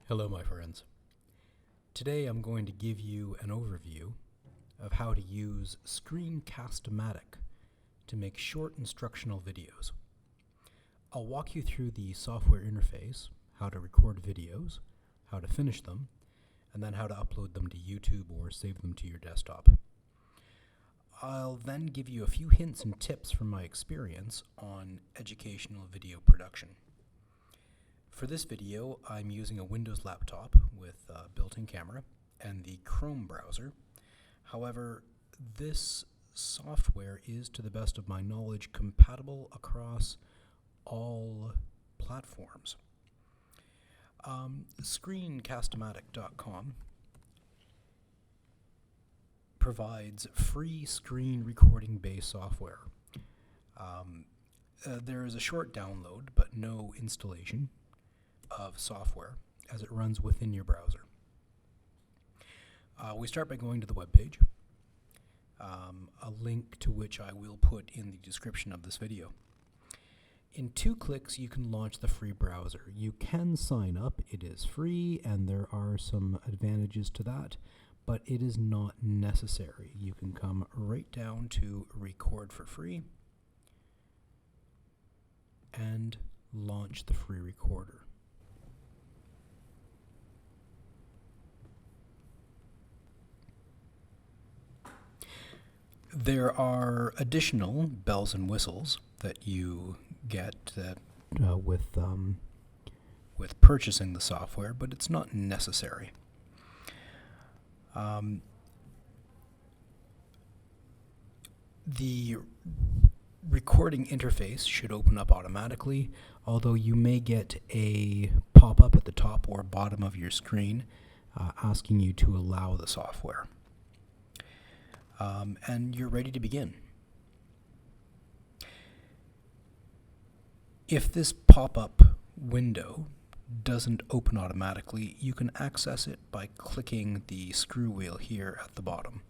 Hello, my friends. Today I'm going to give you an overview of how to use Screencastomatic to make short instructional videos. I'll walk you through the software interface, how to record videos, how to finish them, and then how to upload them to YouTube or save them to your desktop. I'll then give you a few hints and tips from my experience on educational video production. For this video, I'm using a Windows laptop with a built-in camera and the Chrome browser. However, this software is, to the best of my knowledge, compatible across all platforms. Screencastomatic.com provides free screen recording-based software. There is a short download, but no installation of software as it runs within your browser. We start by going to the web page, a link to which I will put in the description of this video. In 2 clicks, you can launch the free browser. You can sign up. It is free, and there are some advantages to that, but it is not necessary. You can come right down to record for free and launch the free recorder. There are additional bells and whistles that you get with purchasing the software, but it's not necessary. The recording interface should open up automatically, although you may get a pop-up at the top or bottom of your screen asking you to allow the software. And you're ready to begin. If this pop-up window doesn't open automatically, you can access it by clicking the screw wheel here at the bottom,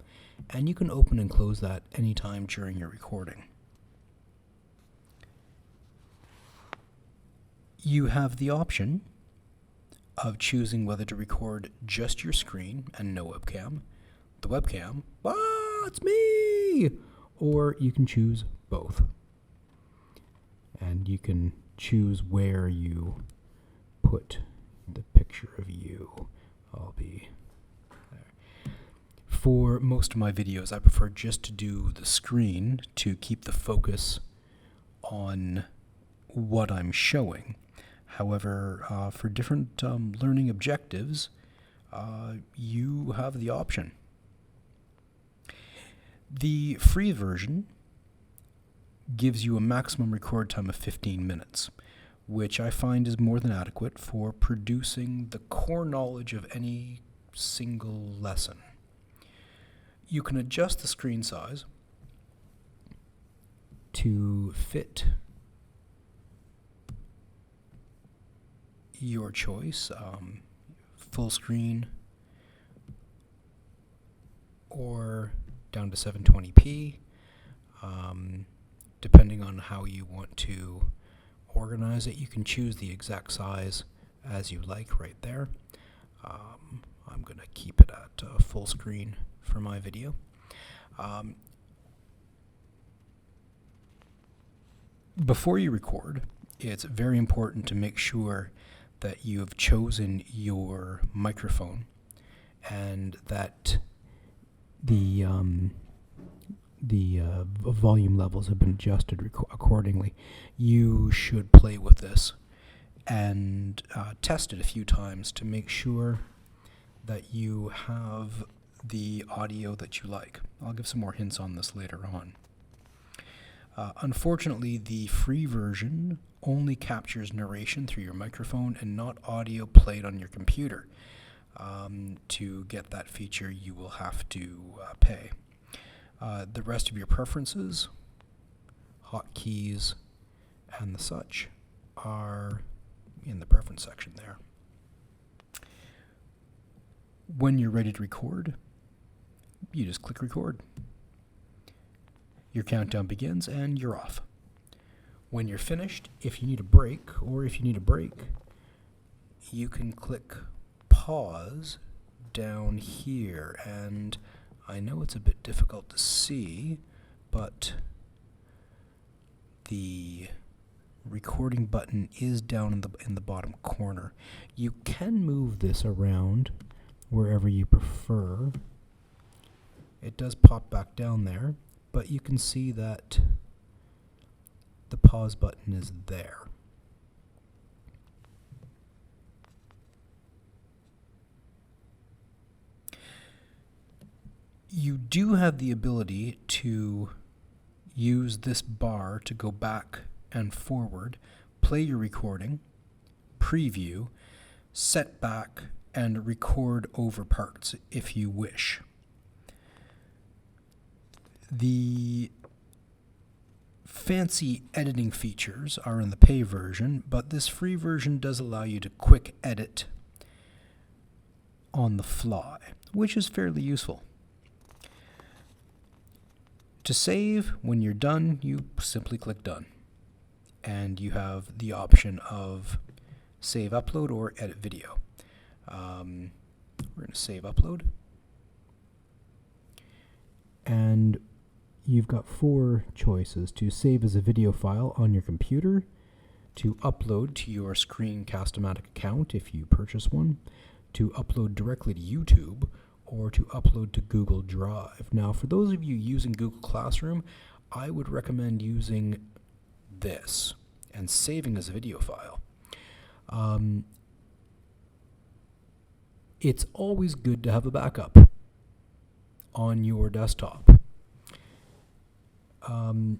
and you can open and close that anytime during your recording. You have the option of choosing whether to record just your screen and no webcam, the webcam, it's me! Or you can choose both. And you can choose where you put the picture of you. I'll be there. For most of my videos, I prefer just to do the screen to keep the focus on what I'm showing. However, for different learning objectives, you have the option. The free version gives you a maximum record time of 15 minutes, which I find is more than adequate for producing the core knowledge of any single lesson. You can adjust the screen size to fit your choice, full screen or down to 720p, depending on how you want to organize it. You can choose the exact size as you like right there. I'm going to keep it at full screen for my video. Before you record, it's very important to make sure that you have chosen your microphone and that the volume levels have been adjusted accordingly. You should play with this and test it a few times to make sure that you have the audio that you like. I'll give some more hints on this later on. Unfortunately, the free version only captures narration through your microphone and not audio played on your computer. To get that feature, you will have to pay. The rest of your preferences, hotkeys, and the such are in the preference section there. When you're ready to record, you just click record. Your countdown begins and you're off. When you're finished, if you need a break, you can click pause down here, and I know it's a bit difficult to see, but the recording button is down in the bottom corner. You can move this around wherever you prefer. It does pop back down there, but you can see that the pause button is there. You do have the ability to use this bar to go back and forward, play your recording, preview, set back, and record over parts if you wish. The fancy editing features are in the pay version, but this free version does allow you to quick edit on the fly, which is fairly useful. To save, when you're done, you simply click done. And you have the option of save upload or edit video. We're going to save upload. And you've got 4 choices: to save as a video file on your computer, to upload to your Screencastomatic account if you purchase one, to upload directly to YouTube, or to upload to Google Drive. Now, for those of you using Google Classroom, I would recommend using this and saving as a video file. It's always good to have a backup on your desktop. You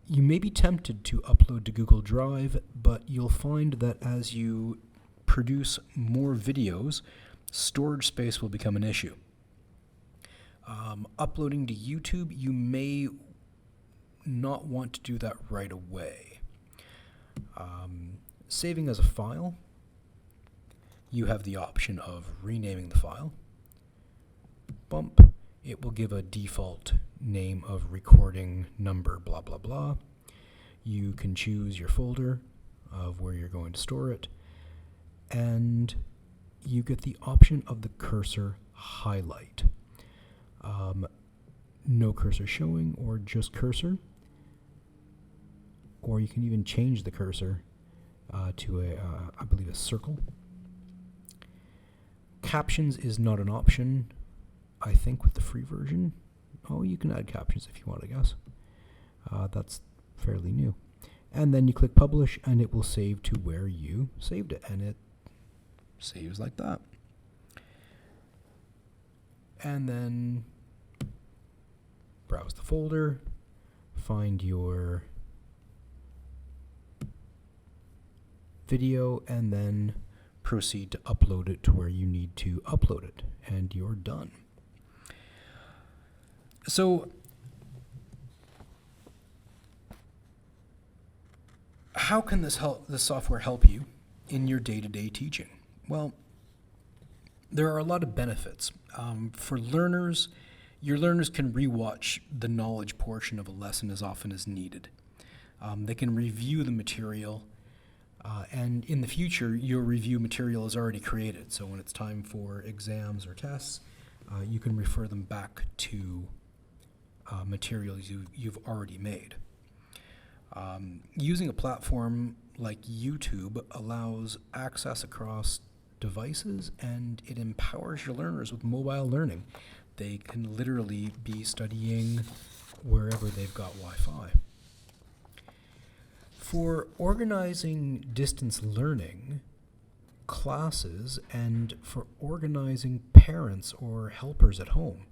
may be tempted to upload to Google Drive, but you'll find that as you produce more videos, storage space will become an issue. Uploading to YouTube, you may not want to do that right away. Saving as a file, you have the option of renaming the file. Bump, it will give a default name of recording number blah blah blah. You can choose your folder of where you're going to store it, and you get the option of the cursor highlight. No cursor showing, or just cursor, or you can even change the cursor to I believe a circle. Captions is not an option, I think, with the free version. Oh, you can add captions if you want, I guess. That's fairly new. And then you click publish, and it will save to where you saved it, and it saves like that. And then browse the folder, find your video, and then proceed to upload it to where you need to upload it, and you're done. So how can this software help you in your day-to-day teaching? Well, there are a lot of benefits. For learners, your learners can rewatch the knowledge portion of a lesson as often as needed. They can review the material, and in the future, your review material is already created. So when it's time for exams or tests, you can refer them back to materials you've already made. Using a platform like YouTube allows access across devices, and it empowers your learners with mobile learning. They can literally be studying wherever they've got Wi-Fi. For organizing distance learning classes and for organizing parents or helpers at home,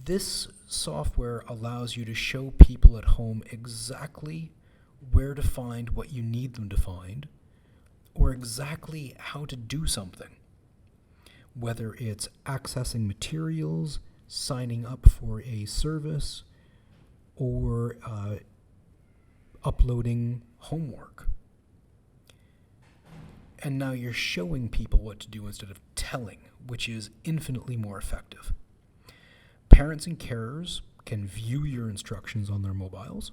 this software allows you to show people at home exactly where to find what you need them to find, or exactly how to do something. Whether it's accessing materials, signing up for a service, or uploading homework. And now you're showing people what to do instead of telling, which is infinitely more effective. Parents and carers can view your instructions on their mobiles.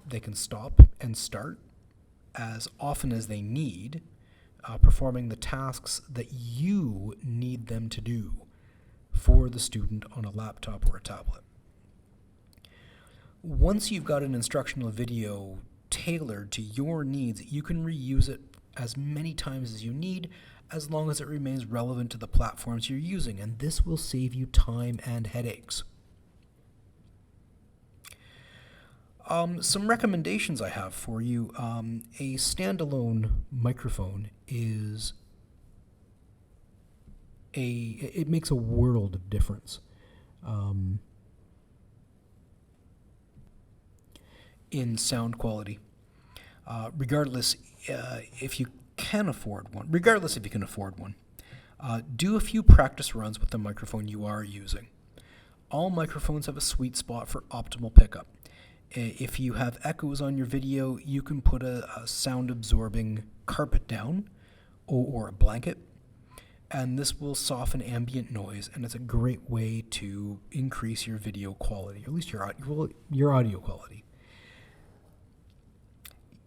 They can stop and start as often as they need, performing the tasks that you need them to do for the student on a laptop or a tablet. Once you've got an instructional video tailored to your needs, you can reuse it as many times as you need, as long as it remains relevant to the platforms you're using, and this will save you time and headaches. Some recommendations I have for you. A standalone microphone it makes a world of difference in sound quality. Regardless if you can afford one, do a few practice runs with the microphone you are using. All microphones have a sweet spot for optimal pickup. If you have echoes on your video, you can put a sound-absorbing carpet down or a blanket, and this will soften ambient noise, and it's a great way to increase your video quality, or at least your audio quality.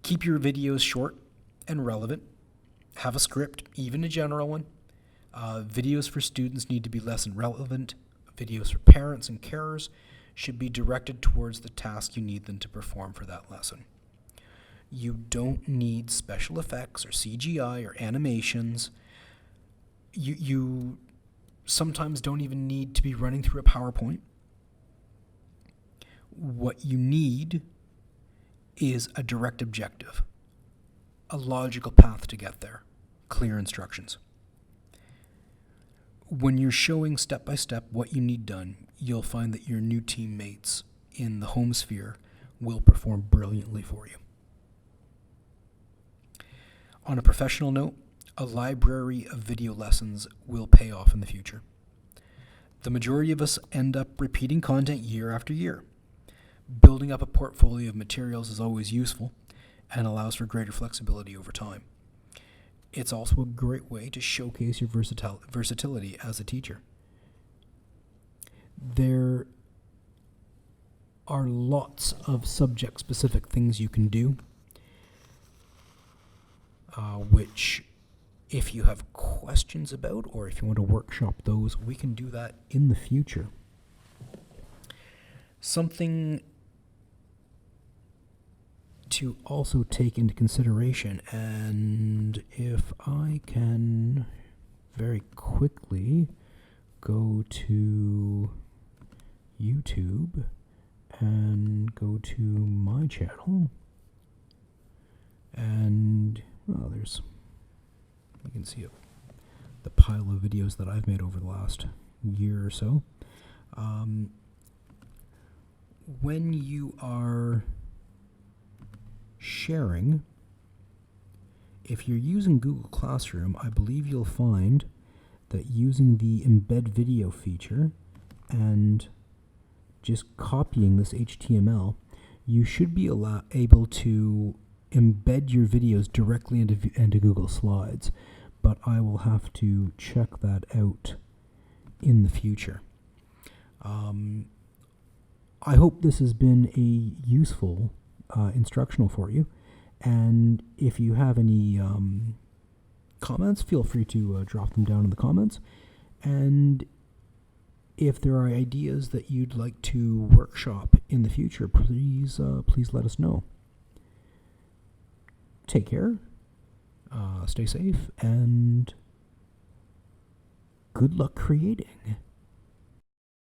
Keep your videos short and relevant. Have a script, even a general one. Videos for students need to be less and relevant. Videos for parents and carers should be directed towards the task you need them to perform for that lesson. You don't need special effects or CGI or animations. You sometimes don't even need to be running through a PowerPoint. What you need is a direct objective, a logical path to get there, clear instructions. When you're showing step by step what you need done, you'll find that your new teammates in the home sphere will perform brilliantly for you. On a professional note, a library of video lessons will pay off in the future. The majority of us end up repeating content year after year. Building up a portfolio of materials is always useful and allows for greater flexibility over time. It's also a great way to showcase your versatility as a teacher. There are lots of subject-specific things you can do, which if you have questions about, or if you want to workshop those, we can do that in the future. Something to also take into consideration, and if I can very quickly go to YouTube and go to my channel, and you can see the pile of videos that I've made over the last year or so. When you are sharing, if you're using Google Classroom, I believe you'll find that using the embed video feature and just copying this HTML, you should be able to embed your videos directly into Google Slides, but I will have to check that out in the future. I hope this has been a useful instructional for you, and if you have any comments, feel free to drop them down in the comments, and if there are ideas that you'd like to workshop in the future, please let us know. Take care, stay safe, and good luck creating.